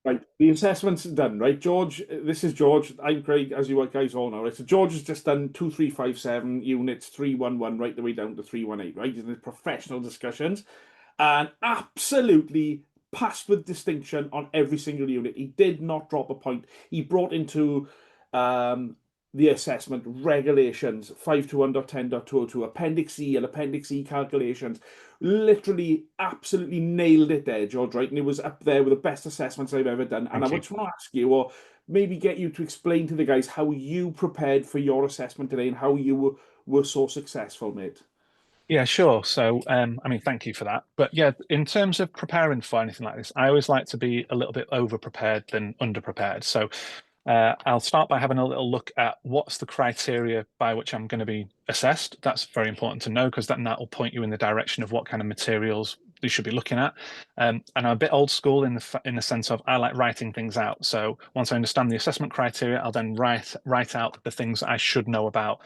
Right, the assessment's done, right? George, this is George. I'm Craig, as you guys all know, right? So George has just done 2357 units, 311, right the way down to 318, right? In the professional discussions, and absolutely passed with distinction on every single unit. He did not drop a point. He brought into um, the assessment regulations 521.10.202, Appendix E and Appendix E calculations. Literally, absolutely nailed it there, George, right? And it was up there with the best assessments I've ever done. And I Thank you. just want to ask you, or maybe get you to explain to the guys how you prepared for your assessment today and how you were so successful, mate. Yeah, sure. So, I mean, thank you for that. But yeah, in terms of preparing for anything like this, I always like to be a little bit over prepared than under prepared. So, I'll start by having a little look at what's the criteria by which I'm going to be assessed. That's very important to know because that will point you in the direction of what kind of materials you should be looking at. And I'm a bit old school in the sense of I like writing things out. So once I understand the assessment criteria, I'll then write out the things I should know about.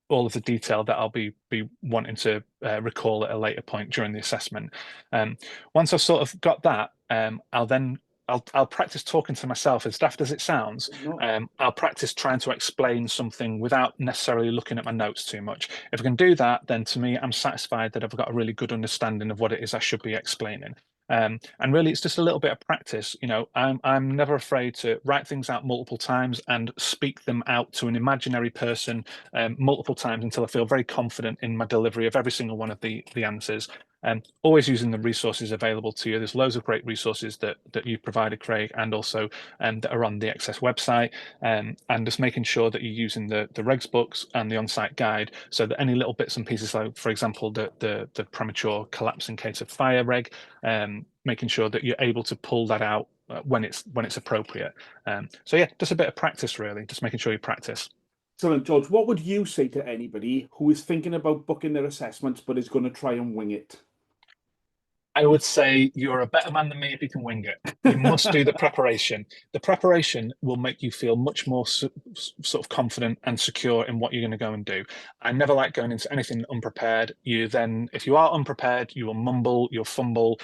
All of the detail that I'll be wanting to recall at a later point during the assessment. Um, Once I've sort of got that, I'll practice talking to myself, as daft as it sounds. No, I'll practice trying to explain something without necessarily looking at my notes too much. If I can do that, then to me, I'm satisfied that I've got a really good understanding of what it is I should be explaining. And really, it's just a little bit of practice. I'm never afraid to write things out multiple times and speak them out to an imaginary person multiple times until I feel very confident in my delivery of every single one of the answers. Always using the resources available to you. There's loads of great resources that you've provided, Craig, and also that are on the XS website. And just making sure that you're using the regs books and the on-site guide so that any little bits and pieces, like for example, the premature collapse in case of fire reg, making sure that you're able to pull that out when it's appropriate. So yeah, just a bit of practice, really, just making sure you practice. excellent, George. What would you say to anybody who is thinking about booking their assessments but is going to try and wing it? I would say you're a better man than me if you can wing it. You must do the preparation. The preparation will make you feel much more sort of confident and secure in what you're going to go and do. I never like going into anything unprepared. If you are unprepared, you will mumble, you'll fumble,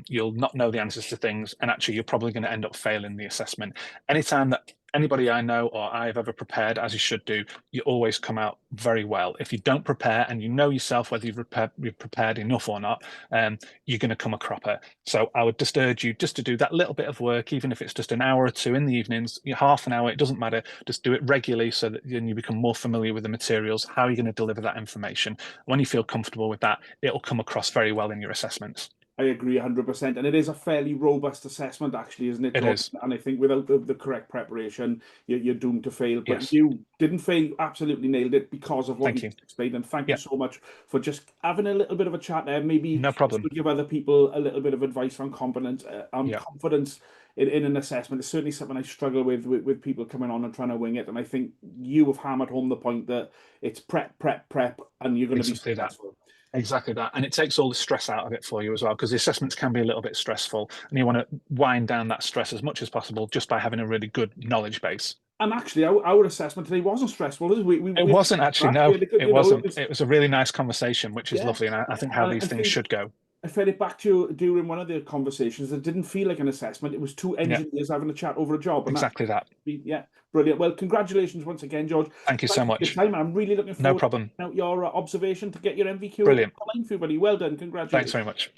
you'll not know the answers to things, and actually, you're probably going to end up failing the assessment. Anytime that anybody I know or I've ever prepared, as you should do, you always come out very well. If you don't prepare and you know yourself whether you've prepared enough or not, you're going to come a cropper. So I would just urge you just to do that little bit of work, even if it's just an hour or two in the evenings, half an hour, it doesn't matter. Just do it regularly so that then you become more familiar with the materials, how you're going to deliver that information. When you feel comfortable with that, it'll come across very well in your assessments. I agree 100%. And it is a fairly robust assessment, actually, isn't it, It George? is. And I think without the correct preparation, you're doomed to fail. But Yes. you didn't fail, you absolutely nailed it because of what you Thank you. explained. And thank you Yeah, so much for just having a little bit of a chat there. Maybe no this problem. will give other people a little bit of advice on Yeah. confidence in an assessment. It's certainly something I struggle with people coming on and trying to wing it. And I think you have hammered home the point that it's prep, prep, prep, and you're going to be Exactly that. successful. Exactly that. And it takes all the stress out of it for you as well, because the assessments can be a little bit stressful. And you want to wind down that stress as much as possible just by having a really good knowledge base. And actually, our assessment today wasn't stressful. It We had a wasn't good actually, crack. no, We had a good, it wasn't. it It was a really nice conversation, which is yeah. lovely. And I think how these I things think should go. I fed it back to you during one of the conversations. It didn't feel like an assessment. It was two Yeah, engineers having a chat over a job, and that, exactly that. yeah, brilliant. Well, congratulations once again, George. Thank you Thank so you for your much. time. I'm really looking No forward to problem. checking out your observation to get your MVQ Brilliant. online for you, buddy. Well done. Thanks Congratulations. very much.